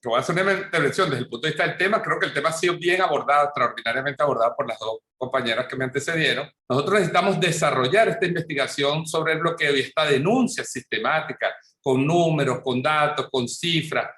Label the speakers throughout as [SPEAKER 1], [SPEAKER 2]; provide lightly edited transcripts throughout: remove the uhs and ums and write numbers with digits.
[SPEAKER 1] que voy a hacer una intervención desde el punto de vista del tema. Creo que el tema ha sido bien abordado, extraordinariamente abordado por las dos compañeras que me antecedieron. Nosotros necesitamos desarrollar esta investigación sobre el bloqueo y esta denuncia sistemática, con números, con datos, con cifras,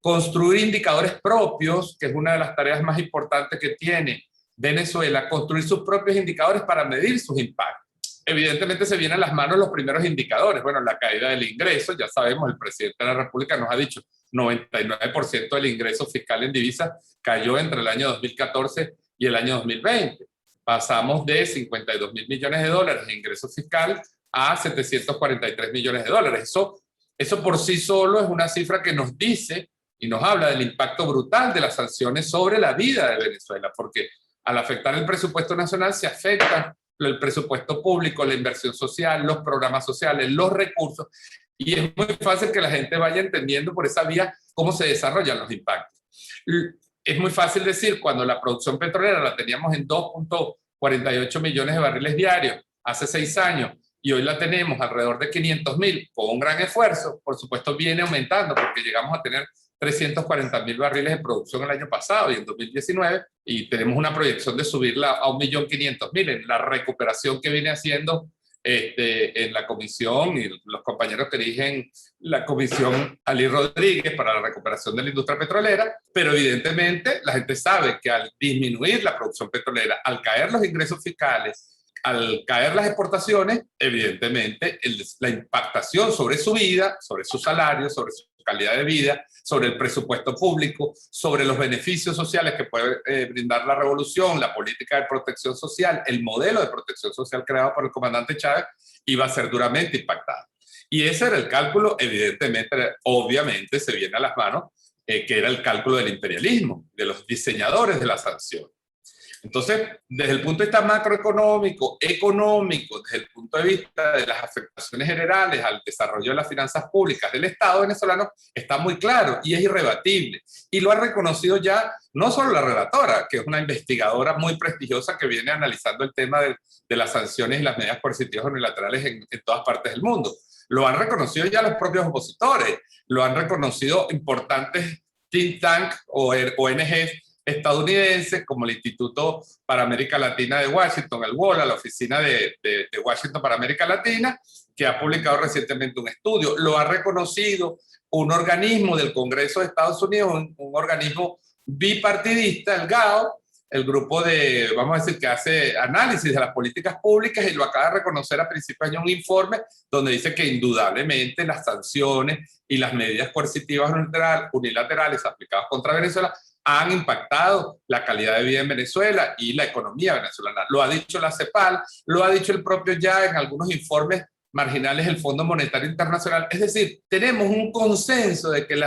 [SPEAKER 1] construir indicadores propios, que es una de las tareas más importantes que tiene Venezuela, construir sus propios indicadores para medir sus impactos. Evidentemente se vienen a las manos los primeros indicadores. Bueno, la caída del ingreso, ya sabemos, el presidente de la República nos ha dicho 99% del ingreso fiscal en divisas cayó entre el año 2014 y el año 2020. Pasamos de 52 mil millones de dólares de ingreso fiscal a 743 millones de dólares. Eso por sí solo es una cifra que nos dice y nos habla del impacto brutal de las sanciones sobre la vida de Venezuela, porque al afectar el presupuesto nacional se afecta el presupuesto público, la inversión social, los programas sociales, los recursos, y es muy fácil que la gente vaya entendiendo por esa vía cómo se desarrollan los impactos. Es muy fácil decir, cuando la producción petrolera la teníamos en 2.48 millones de barriles diarios hace 6 años, y hoy la tenemos alrededor de 500.000, con un gran esfuerzo, por supuesto viene aumentando, porque llegamos a tener 340.000 barriles de producción el año pasado y en 2019, y tenemos una proyección de subirla a 1.500.000 en la recuperación que viene haciendo en la comisión y los compañeros que dirigen la comisión Ali Rodríguez para la recuperación de la industria petrolera. Pero evidentemente la gente sabe que al disminuir la producción petrolera, al caer los ingresos fiscales, al caer las exportaciones, evidentemente la impactación sobre su vida, sobre su salario, sobre su calidad de vida, sobre el presupuesto público, sobre los beneficios sociales que puede brindar la revolución, la política de protección social, el modelo de protección social creado por el comandante Chávez, iba a ser duramente impactado. Y ese era el cálculo, evidentemente, obviamente se viene a las manos, que era el cálculo del imperialismo, de los diseñadores de la sanción. Entonces, desde el punto de vista macroeconómico, económico, desde el punto de vista de las afectaciones generales al desarrollo de las finanzas públicas del Estado venezolano, está muy claro y es irrebatible. Y lo ha reconocido ya no solo la relatora, que es una investigadora muy prestigiosa que viene analizando el tema de las sanciones y las medidas coercitivas unilaterales en todas partes del mundo. Lo han reconocido ya los propios opositores, lo han reconocido importantes think tanks o ONGs estadounidenses como el Instituto para América Latina de Washington, el WOLA, la oficina de Washington para América Latina, que ha publicado recientemente un estudio. Lo ha reconocido un organismo del Congreso de Estados Unidos, un organismo bipartidista, el GAO, el grupo de, vamos a decir, que hace análisis de las políticas públicas, y lo acaba de reconocer a principios de año un informe donde dice que indudablemente las sanciones y las medidas coercitivas unilaterales aplicadas contra Venezuela han impactado la calidad de vida en Venezuela y la economía venezolana. Lo ha dicho la CEPAL, lo ha dicho el propio ya en algunos informes marginales del Fondo Monetario Internacional. Es decir, tenemos un consenso de que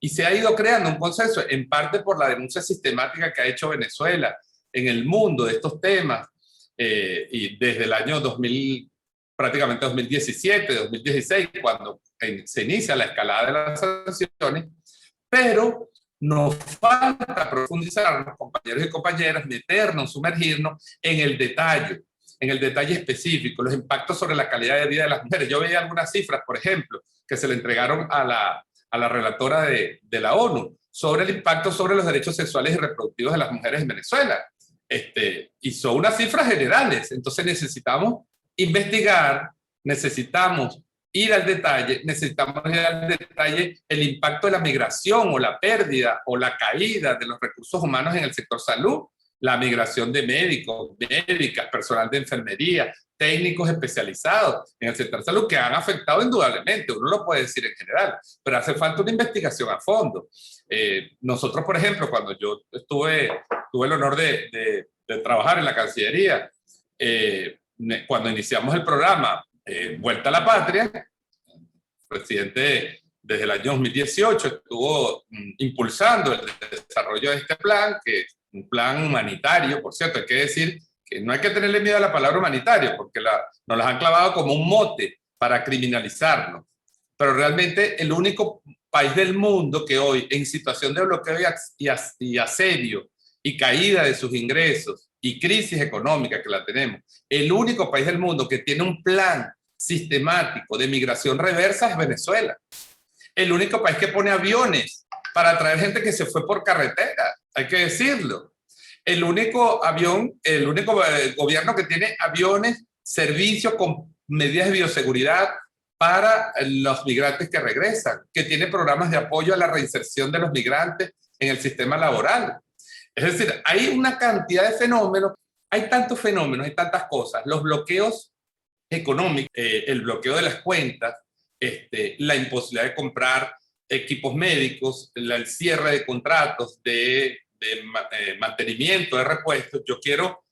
[SPEAKER 1] y se ha ido creando un consenso en parte por la denuncia sistemática que ha hecho Venezuela en el mundo de estos temas, y desde el año 2000, prácticamente 2017, 2016, cuando se inicia la escalada de las sanciones, pero nos falta profundizar, compañeros y compañeras, meternos, sumergirnos en el detalle específico, los impactos sobre la calidad de vida de las mujeres. Yo veía algunas cifras, por ejemplo, que se le entregaron a la relatora de la ONU sobre el impacto sobre los derechos sexuales y reproductivos de las mujeres en Venezuela. Y son unas cifras generales, entonces necesitamos investigar, necesitamos ir al detalle, necesitamos ir al detalle el impacto de la migración o la pérdida o la caída de los recursos humanos en el sector salud, la migración de médicos, médicas, personal de enfermería, técnicos especializados en el sector salud que han afectado indudablemente, uno lo puede decir en general, pero hace falta una investigación a fondo. Nosotros, por ejemplo, cuando yo tuve el honor de trabajar en la Cancillería, cuando iniciamos el programa Vuelta a la Patria, el presidente desde el año 2018 estuvo impulsando el desarrollo de este plan, que es un plan humanitario, por cierto, hay que decir que no hay que tenerle miedo a la palabra humanitario, porque nos las han clavado como un mote para criminalizarnos, pero realmente el único país del mundo que hoy, en situación de bloqueo y asedio y caída de sus ingresos y crisis económica que la tenemos, el único país del mundo que tiene un plan sistemático de migración reversa es Venezuela. El único país que pone aviones para traer gente que se fue por carretera, hay que decirlo. El único gobierno que tiene aviones, servicios con medidas de bioseguridad para los migrantes que regresan, que tiene programas de apoyo a la reinserción de los migrantes en el sistema laboral. Es decir, hay una cantidad de fenómenos, hay tantos fenómenos, hay tantas cosas. Los bloqueos económicos, el bloqueo de las cuentas, la imposibilidad de comprar equipos médicos, el cierre de contratos de mantenimiento, de repuestos. Yo quiero,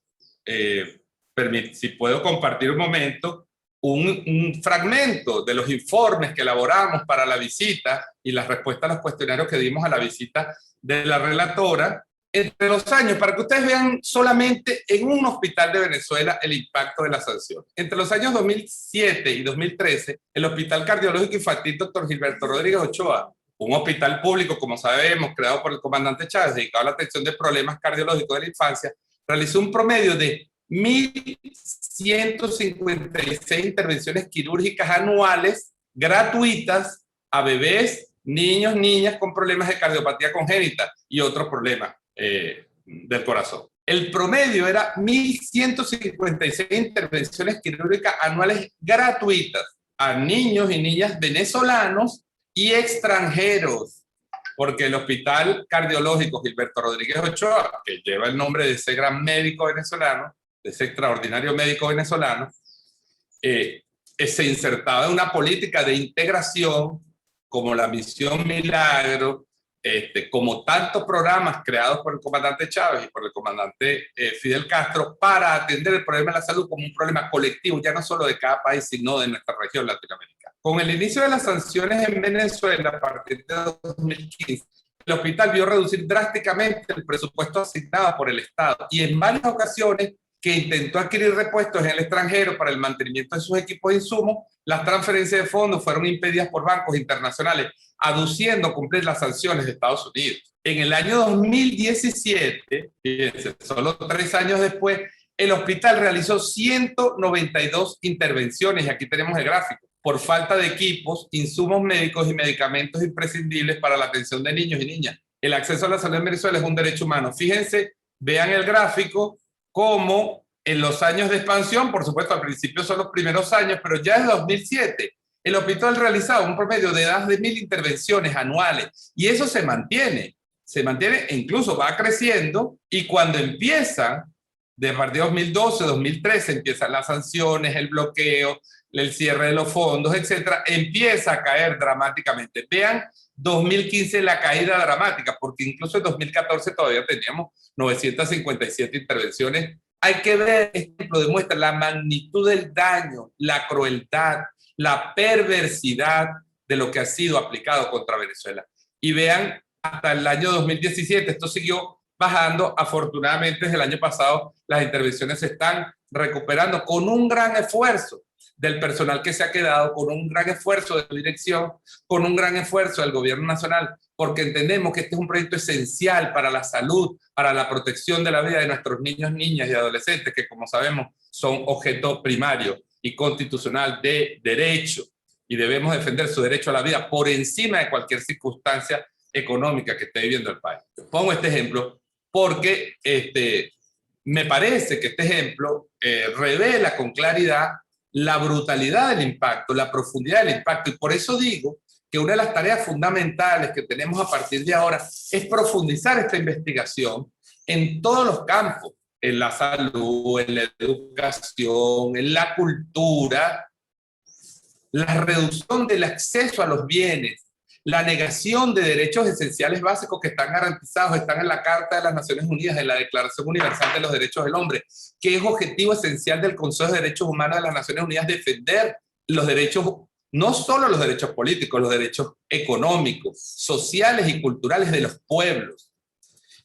[SPEAKER 1] si puedo compartir un momento, un fragmento de los informes que elaboramos para la visita y las respuestas a los cuestionarios que dimos a la visita de la relatora entre los años, para que ustedes vean solamente en un hospital de Venezuela el impacto de la sanción. Entre los años 2007 y 2013, el Hospital Cardiológico Infantil Dr. Gilberto Rodríguez Ochoa, un hospital público, como sabemos, creado por el comandante Chávez, dedicado a la atención de problemas cardiológicos de la infancia, realizó un promedio de 1.156 intervenciones quirúrgicas anuales gratuitas a bebés, niños, niñas con problemas de cardiopatía congénita y otros problemas del corazón. El promedio era 1.156 intervenciones quirúrgicas anuales gratuitas a niños y niñas venezolanos y extranjeros, porque el Hospital Cardiológico Gilberto Rodríguez Ochoa, que lleva el nombre de ese gran médico venezolano, de ese extraordinario médico venezolano, se insertaba en una política de integración como la Misión Milagro, como tantos programas creados por el comandante Chávez y por el comandante Fidel Castro para atender el problema de la salud como un problema colectivo, ya no solo de cada país, sino de nuestra región latinoamericana. Con el inicio de las sanciones en Venezuela a partir de 2015, el hospital vio reducir drásticamente el presupuesto asignado por el Estado y en varias ocasiones que intentó adquirir repuestos en el extranjero para el mantenimiento de sus equipos de insumos, las transferencias de fondos fueron impedidas por bancos internacionales, aduciendo cumplir las sanciones de Estados Unidos. En el año 2017, fíjense, solo 3 años después, el hospital realizó 192 intervenciones, y aquí tenemos el gráfico, por falta de equipos, insumos médicos y medicamentos imprescindibles para la atención de niños y niñas. El acceso a la salud en Venezuela es un derecho humano. Fíjense, vean el gráfico, como en los años de expansión, por supuesto al principio son los primeros años, pero ya desde 2007, el hospital realizaba un promedio de más de 1.000 intervenciones anuales, y eso se mantiene e incluso va creciendo, y cuando empiezan, de partir de 2012, 2013, empiezan las sanciones, el bloqueo, el cierre de los fondos, etcétera, empieza a caer dramáticamente. Vean 2015 la caída dramática, porque incluso en 2014 todavía teníamos 957 intervenciones. Hay que ver, este ejemplo demuestra la magnitud del daño, la crueldad, la perversidad de lo que ha sido aplicado contra Venezuela. Y vean, hasta el año 2017, esto siguió bajando. Afortunadamente, desde el año pasado, las intervenciones se están recuperando con un gran esfuerzo del personal que se ha quedado, con un gran esfuerzo de dirección, con un gran esfuerzo del gobierno nacional, porque entendemos que este es un proyecto esencial para la salud, para la protección de la vida de nuestros niños, niñas y adolescentes, que como sabemos son objeto primario y constitucional de derecho, y debemos defender su derecho a la vida por encima de cualquier circunstancia económica que esté viviendo el país. Pongo este ejemplo porque me parece que este ejemplo revela con claridad la brutalidad del impacto, la profundidad del impacto, y por eso digo que una de las tareas fundamentales que tenemos a partir de ahora es profundizar esta investigación en todos los campos, en la salud, en la educación, en la cultura, la reducción del acceso a los bienes, la negación de derechos esenciales básicos que están garantizados, están en la Carta de las Naciones Unidas, en la Declaración Universal de los Derechos del Hombre, que es objetivo esencial del Consejo de Derechos Humanos de las Naciones Unidas, defender los derechos, no solo los derechos políticos, los derechos económicos, sociales y culturales de los pueblos.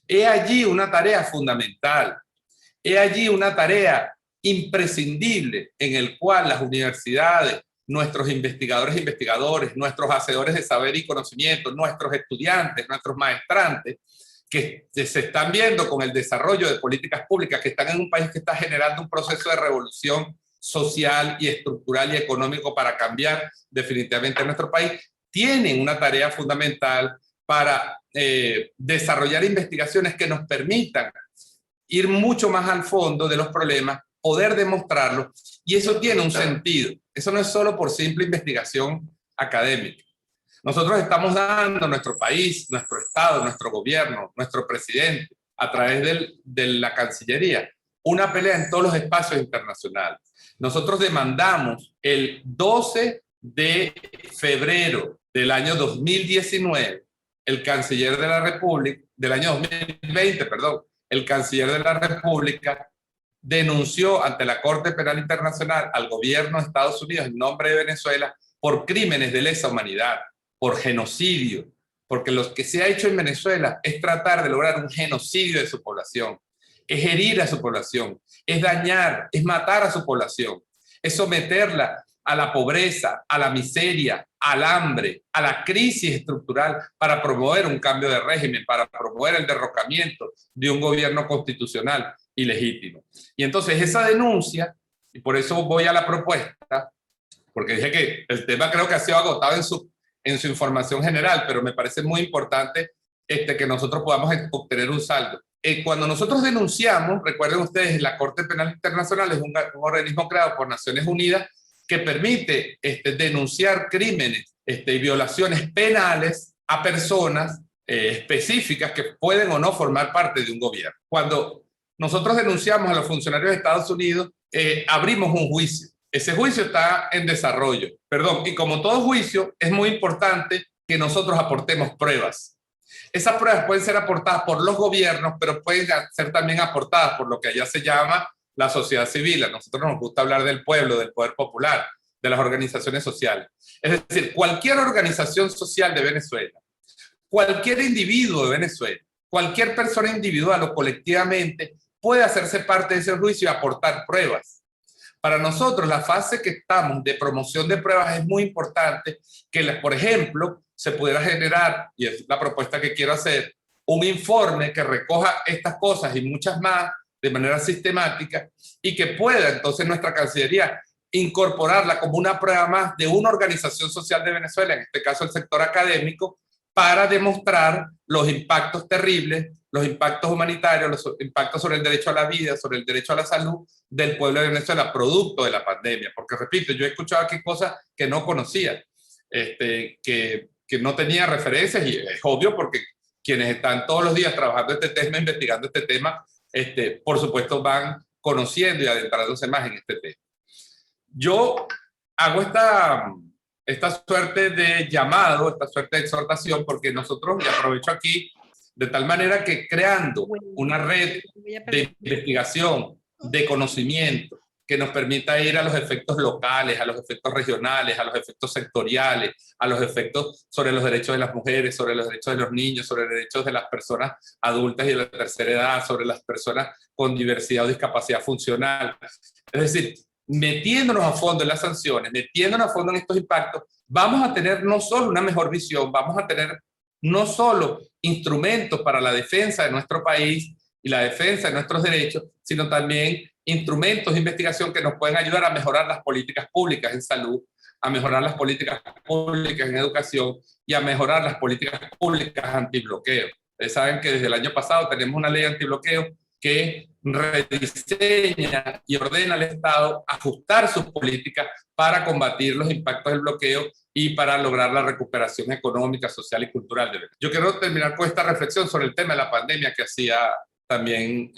[SPEAKER 1] He allí una tarea fundamental, he allí una tarea imprescindible en el cual las universidades, nuestros investigadores e investigadores, nuestros hacedores de saber y conocimiento, nuestros estudiantes, nuestros maestrantes, que se están viendo con el desarrollo de políticas públicas, que están en un país que está generando un proceso de revolución social y estructural y económico para cambiar definitivamente nuestro país, tienen una tarea fundamental para desarrollar investigaciones que nos permitan ir mucho más al fondo de los problemas, poder demostrarlos, y eso tiene un sentido. Eso no es solo por simple investigación académica. Nosotros estamos dando a nuestro país, nuestro Estado, nuestro gobierno, nuestro presidente, a través de la Cancillería, una pelea en todos los espacios internacionales. Nosotros demandamos el 12 de febrero del año 2019, el canciller de la República, del año 2020, perdón, el canciller de la República denunció ante la Corte Penal Internacional al gobierno de Estados Unidos en nombre de Venezuela por crímenes de lesa humanidad, por genocidio, porque lo que se ha hecho en Venezuela es tratar de lograr un genocidio de su población, es herir a su población, es dañar, es matar a su población, es someterla a la pobreza, a la miseria, al hambre, a la crisis estructural para promover un cambio de régimen, para promover el derrocamiento de un gobierno constitucional y legítimo. Y entonces esa denuncia, y por eso voy a la propuesta, porque dije que el tema creo que ha sido agotado en su información general, pero me parece muy importante que nosotros podamos obtener un saldo. Cuando nosotros denunciamos, recuerden ustedes, la Corte Penal Internacional es un organismo creado por Naciones Unidas que permite denunciar crímenes y violaciones penales a personas específicas que pueden o no formar parte de un gobierno. Cuando nosotros denunciamos a los funcionarios de Estados Unidos, abrimos un juicio. Ese juicio está en desarrollo. Perdón, y como todo juicio, es muy importante que nosotros aportemos pruebas. Esas pruebas pueden ser aportadas por los gobiernos, pero pueden ser también aportadas por lo que allá se llama la sociedad civil. A nosotros nos gusta hablar del pueblo, del poder popular, de las organizaciones sociales. Es decir, cualquier organización social de Venezuela, cualquier individuo de Venezuela, cualquier persona individual o colectivamente puede hacerse parte de ese juicio y aportar pruebas. Para nosotros, la fase que estamos de promoción de pruebas es muy importante que, por ejemplo, se pudiera generar, y es la propuesta que quiero hacer, un informe que recoja estas cosas y muchas más de manera sistemática y que pueda entonces nuestra Cancillería incorporarla como una prueba más de una organización social de Venezuela, en este caso el sector académico, para demostrar los impactos terribles, los impactos humanitarios, los impactos sobre el derecho a la vida, sobre el derecho a la salud del pueblo de Venezuela, producto de la pandemia. Porque, repito, yo he escuchado aquí cosas que no conocía, que no tenía referencias, y es obvio porque quienes están todos los días trabajando este tema, investigando este tema, por supuesto van conociendo y adentrándose más en este tema. Yo hago esta suerte de llamado, esta suerte de exhortación, porque nosotros, y aprovecho aquí, de tal manera que creando una red de investigación, de conocimiento, que nos permita ir a los efectos locales, a los efectos regionales, a los efectos sectoriales, a los efectos sobre los derechos de las mujeres, sobre los derechos de los niños, sobre los derechos de las personas adultas y de la tercera edad, sobre las personas con diversidad o discapacidad funcional. Es decir, metiéndonos a fondo en las sanciones, metiéndonos a fondo en estos impactos, vamos a tener no solo una mejor visión, vamos a tener no solo instrumentos para la defensa de nuestro país y la defensa de nuestros derechos, sino también instrumentos de investigación que nos pueden ayudar a mejorar las políticas públicas en salud, a mejorar las políticas públicas en educación y a mejorar las políticas públicas antibloqueo. Ustedes saben que desde el año pasado tenemos una ley antibloqueo que rediseña y ordena al Estado ajustar sus políticas para combatir los impactos del bloqueo y para lograr la recuperación económica, social y cultural de Venezuela. Yo quiero terminar con esta reflexión sobre el tema de la pandemia que hacía también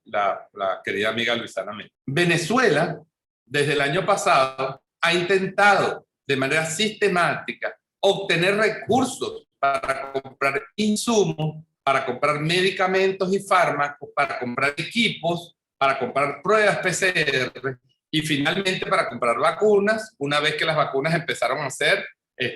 [SPEAKER 1] la querida amiga Luisana Mena. Venezuela, desde el año pasado, ha intentado de manera sistemática obtener recursos para comprar insumos, para comprar medicamentos y fármacos, para comprar equipos, para comprar pruebas PCR y finalmente para comprar vacunas, una vez que las vacunas empezaron a ser,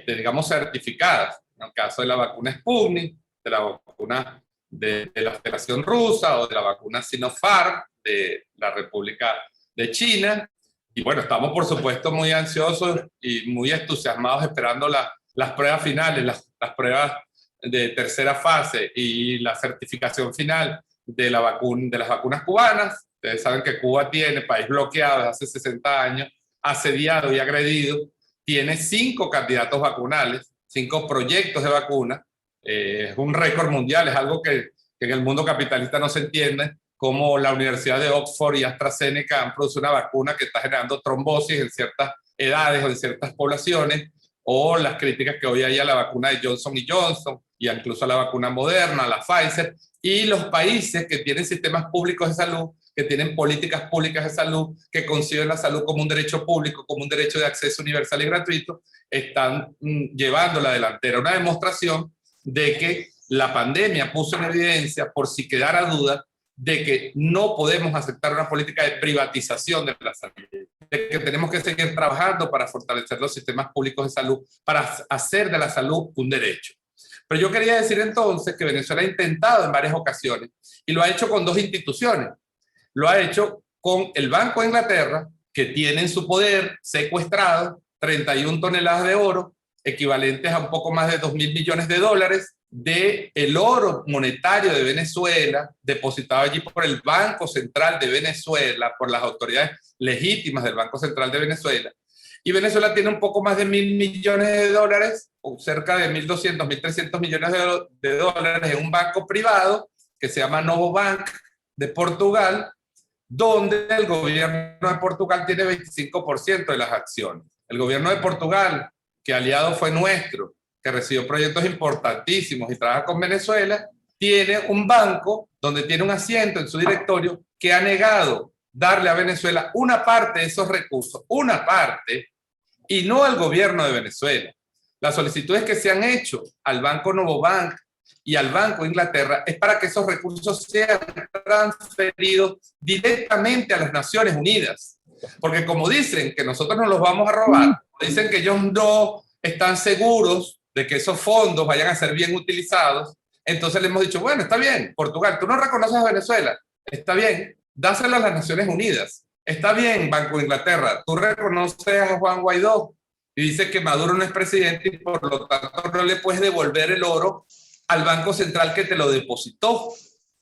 [SPEAKER 1] digamos, certificadas. En el caso de la vacuna Sputnik, de la vacuna de la Federación Rusa o de la vacuna Sinopharm de la República de China. Y bueno, estamos por supuesto muy ansiosos y muy entusiasmados esperando las pruebas finales, las pruebas de tercera fase y la certificación final de las vacunas cubanas. Ustedes saben que Cuba tiene, país bloqueado desde hace 60 años, asediado y agredido, tiene 5 candidatos vacunales, 5 proyectos de vacuna, Es un récord mundial, es algo que en el mundo capitalista no se entiende, como la Universidad de Oxford y AstraZeneca han producido una vacuna que está generando trombosis en ciertas edades o en ciertas poblaciones, o las críticas que hoy hay a la vacuna de Johnson y Johnson, y incluso a la vacuna Moderna, la Pfizer, y los países que tienen sistemas públicos de salud, que tienen políticas públicas de salud, que conciben la salud como un derecho público, como un derecho de acceso universal y gratuito, están llevando la delantera. Una demostración de que la pandemia puso en evidencia, por si quedara duda, de que no podemos aceptar una política de privatización de la salud, de que tenemos que seguir trabajando para fortalecer los sistemas públicos de salud, para hacer de la salud un derecho. Pero yo quería decir entonces que Venezuela ha intentado en varias ocasiones, y lo ha hecho con dos instituciones. Lo ha hecho con el Banco de Inglaterra, que tiene en su poder secuestrado 31 toneladas de oro, equivalentes a un poco más de 2.000 millones de dólares, del oro monetario de Venezuela, depositado allí por el Banco Central de Venezuela, por las autoridades legítimas del Banco Central de Venezuela. Y Venezuela tiene un poco más de 1.000 millones de dólares, o cerca de 1.200, 1.300 millones de dólares en un banco privado que se llama Novo Bank de Portugal, donde el gobierno de Portugal tiene 25% de las acciones. El gobierno de Portugal, que aliado fue nuestro, que recibió proyectos importantísimos y trabaja con Venezuela, tiene un banco donde tiene un asiento en su directorio que ha negado darle a Venezuela una parte de esos recursos, una parte, y no al gobierno de Venezuela. Las solicitudes que se han hecho al Banco Novo Bank y al Banco de Inglaterra es para que esos recursos sean transferidos directamente a las Naciones Unidas. Porque como dicen que nosotros nos los vamos a robar, dicen que ellos no están seguros de que esos fondos vayan a ser bien utilizados, entonces le hemos dicho, bueno, está bien, Portugal, tú no reconoces a Venezuela, está bien, dáselo a las Naciones Unidas, está bien, Banco de Inglaterra, tú reconoces a Juan Guaidó y dices que Maduro no es presidente y por lo tanto no le puedes devolver el oro al Banco Central que te lo depositó,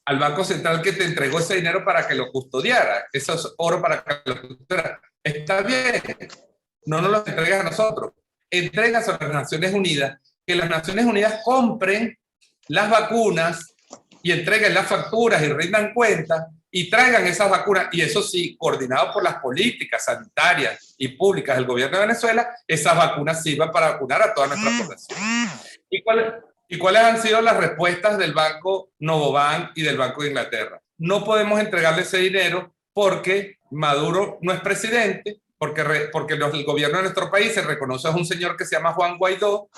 [SPEAKER 1] al Banco Central que te entregó ese dinero para que lo custodiara, ese oro para que lo custodiara. Está bien, no nos lo entregues a nosotros, entregas a las Naciones Unidas, que las Naciones Unidas compren las vacunas y entreguen las facturas y rindan cuentas y traigan esas vacunas, y eso sí, coordinado por las políticas sanitarias y públicas del gobierno de Venezuela, esas vacunas sirvan para vacunar a toda nuestra población. ¿Y cuáles han sido las respuestas del Banco Novobank y del Banco de Inglaterra? No podemos entregarle ese dinero porque Maduro no es presidente, porque el gobierno de nuestro país se reconoce a un señor que se llama Juan Guaidó,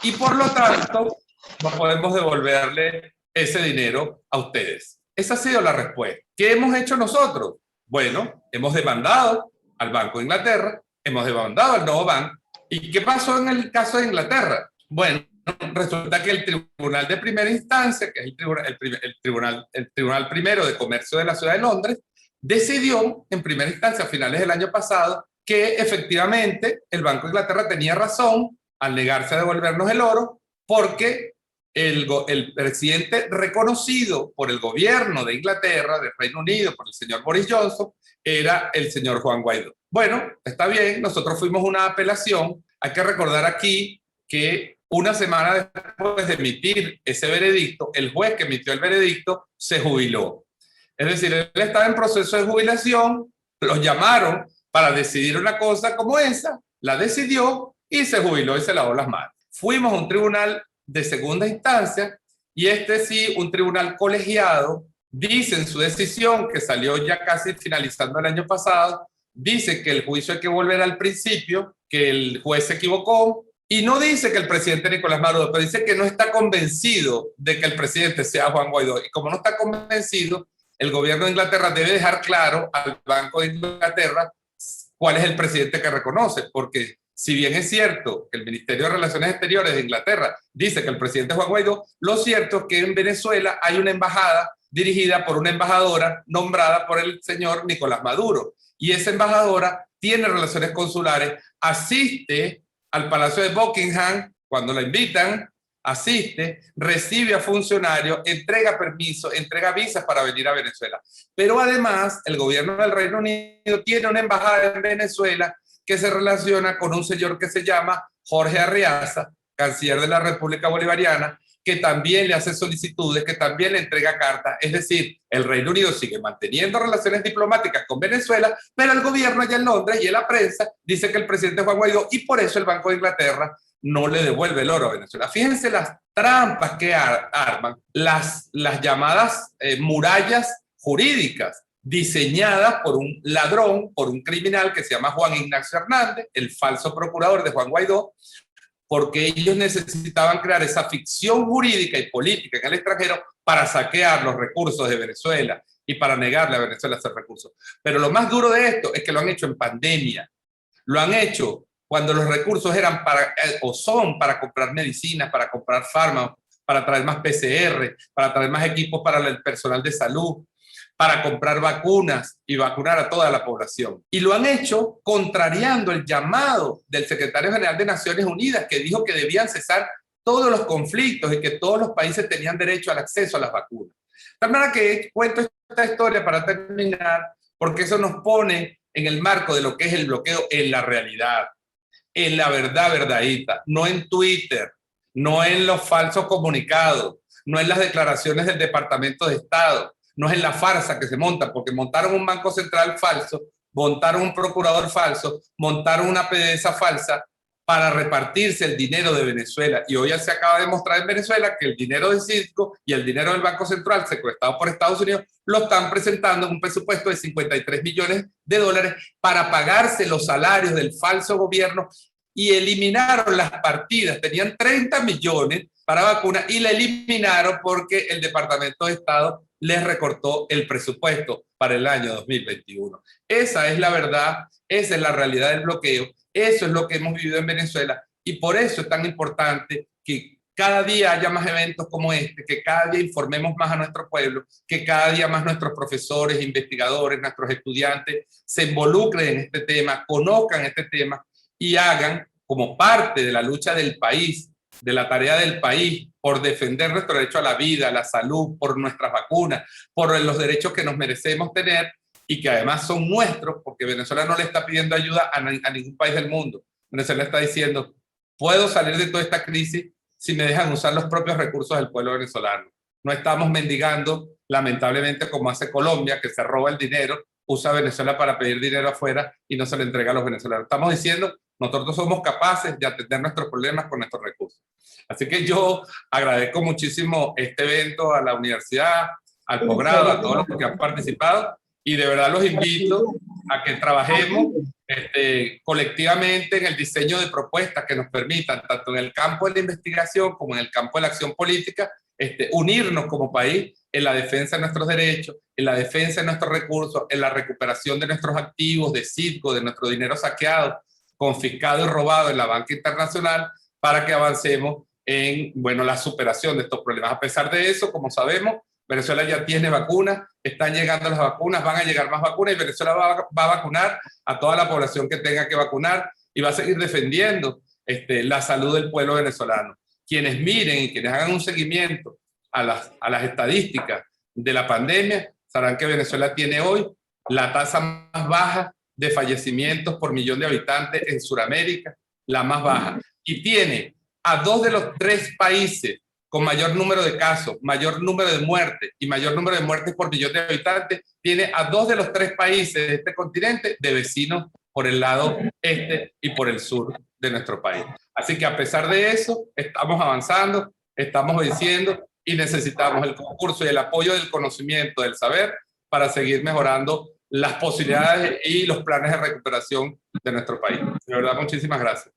[SPEAKER 1] y por lo tanto no podemos devolverle ese dinero a ustedes. Esa ha sido la respuesta. ¿Qué hemos hecho nosotros? Bueno, hemos demandado al Banco de Inglaterra, hemos demandado al Novobank. ¿Y qué pasó en el caso de Inglaterra? Bueno, resulta que el Tribunal de Primera Instancia, que es el tribunal Primero de Comercio de la Ciudad de Londres, decidió en primera instancia a finales del año pasado que efectivamente el Banco de Inglaterra tenía razón al negarse a devolvernos el oro, porque el presidente reconocido por el gobierno de Inglaterra, del Reino Unido, por el señor Boris Johnson, era el señor Juan Guaidó. Bueno, está bien, nosotros fuimos una apelación. Hay que recordar aquí que una semana después de emitir ese veredicto, el juez que emitió el veredicto se jubiló. Es decir, él estaba en proceso de jubilación, los llamaron para decidir una cosa como esa, la decidió y se jubiló y se lavó las manos. Fuimos a un tribunal de segunda instancia y sí, un tribunal colegiado, dice en su decisión, que salió ya casi finalizando el año pasado, dice que el juicio hay que volver al principio, que el juez se equivocó, y no dice que el presidente Nicolás Maduro, pero dice que no está convencido de que el presidente sea Juan Guaidó. Y como no está convencido, el gobierno de Inglaterra debe dejar claro al Banco de Inglaterra cuál es el presidente que reconoce, porque si bien es cierto que el Ministerio de Relaciones Exteriores de Inglaterra dice que el presidente es Juan Guaidó, lo cierto es que en Venezuela hay una embajada dirigida por una embajadora nombrada por el señor Nicolás Maduro, y esa embajadora tiene relaciones consulares, asiste al Palacio de Buckingham cuando la invitan, asiste, recibe a funcionarios, entrega permiso, entrega visas para venir a Venezuela. Pero además, el gobierno del Reino Unido tiene una embajada en Venezuela que se relaciona con un señor que se llama Jorge Arriaza, canciller de la República Bolivariana, que también le hace solicitudes, que también le entrega cartas. Es decir, el Reino Unido sigue manteniendo relaciones diplomáticas con Venezuela, pero el gobierno allá en Londres y en la prensa dice que el presidente Juan Guaidó, y por eso el Banco de Inglaterra no le devuelve el oro a Venezuela. Fíjense las trampas que arman, las llamadas murallas jurídicas, diseñadas por un ladrón, por un criminal que se llama Juan Ignacio Hernández, el falso procurador de Juan Guaidó, porque ellos necesitaban crear esa ficción jurídica y política en el extranjero para saquear los recursos de Venezuela y para negarle a Venezuela esos recursos. Pero lo más duro de esto es que lo han hecho en pandemia, lo han hecho cuando los recursos eran para, o son para comprar medicinas, para comprar fármacos, para traer más PCR, para traer más equipos para el personal de salud, para comprar vacunas y vacunar a toda la población. Y lo han hecho contrariando el llamado del secretario general de Naciones Unidas, que dijo que debían cesar todos los conflictos y que todos los países tenían derecho al acceso a las vacunas. De tal manera que cuento esta historia para terminar, porque eso nos pone en el marco de lo que es el bloqueo en la realidad, en la verdad verdadita, no en Twitter, no en los falsos comunicados, no en las declaraciones del Departamento de Estado, no es en la farsa que se monta, porque montaron un banco central falso, montaron un procurador falso, montaron una PDVSA falsa para repartirse el dinero de Venezuela. Y hoy ya se acaba de mostrar en Venezuela que el dinero de Citgo y el dinero del Banco Central secuestrado por Estados Unidos lo están presentando en un presupuesto de 53 millones de dólares para pagarse los salarios del falso gobierno, y eliminaron las partidas. Tenían 30 millones para vacunas y la eliminaron porque el Departamento de Estado les recortó el presupuesto para el año 2021. Esa es la verdad, esa es la realidad del bloqueo, eso es lo que hemos vivido en Venezuela, y por eso es tan importante que cada día haya más eventos como este, que cada día informemos más a nuestro pueblo, que cada día más nuestros profesores, investigadores, nuestros estudiantes se involucren en este tema, conozcan este tema y hagan como parte de la lucha del país, de la tarea del país, por defender nuestro derecho a la vida, a la salud, por nuestras vacunas, por los derechos que nos merecemos tener y que además son nuestros, porque Venezuela no le está pidiendo ayuda a ningún país del mundo. Venezuela está diciendo, puedo salir de toda esta crisis si me dejan usar los propios recursos del pueblo venezolano. No estamos mendigando, lamentablemente, como hace Colombia, que se roba el dinero, usa Venezuela para pedir dinero afuera y no se le entrega a los venezolanos. Estamos diciendo, nosotros somos capaces de atender nuestros problemas con nuestros recursos. Así que yo agradezco muchísimo este evento a la universidad, al posgrado, a todos los que han participado, y de verdad los invito a que trabajemos colectivamente en el diseño de propuestas que nos permitan, tanto en el campo de la investigación como en el campo de la acción política, unirnos como país en la defensa de nuestros derechos, en la defensa de nuestros recursos, en la recuperación de nuestros activos, de Citgo, de nuestro dinero saqueado, confiscado y robado en la banca internacional, para que avancemos en la superación de estos problemas. A pesar de eso, como sabemos, Venezuela ya tiene vacunas, están llegando las vacunas, van a llegar más vacunas y Venezuela va a vacunar a toda la población que tenga que vacunar y va a seguir defendiendo la salud del pueblo venezolano. Quienes miren y quienes hagan un seguimiento a las estadísticas de la pandemia, sabrán que Venezuela tiene hoy la tasa más baja de fallecimientos por millón de habitantes en Sudamérica, la más baja, y tiene a 2 de los 3 países con mayor número de casos, mayor número de muertes y mayor número de muertes por millón de habitantes, tiene a 2 de los 3 países de este continente de vecinos por el lado este y por el sur de nuestro país. Así que a pesar de eso, estamos avanzando, estamos venciendo y necesitamos el concurso y el apoyo del conocimiento, del saber, para seguir mejorando las posibilidades y los planes de recuperación de nuestro país. De verdad, muchísimas gracias.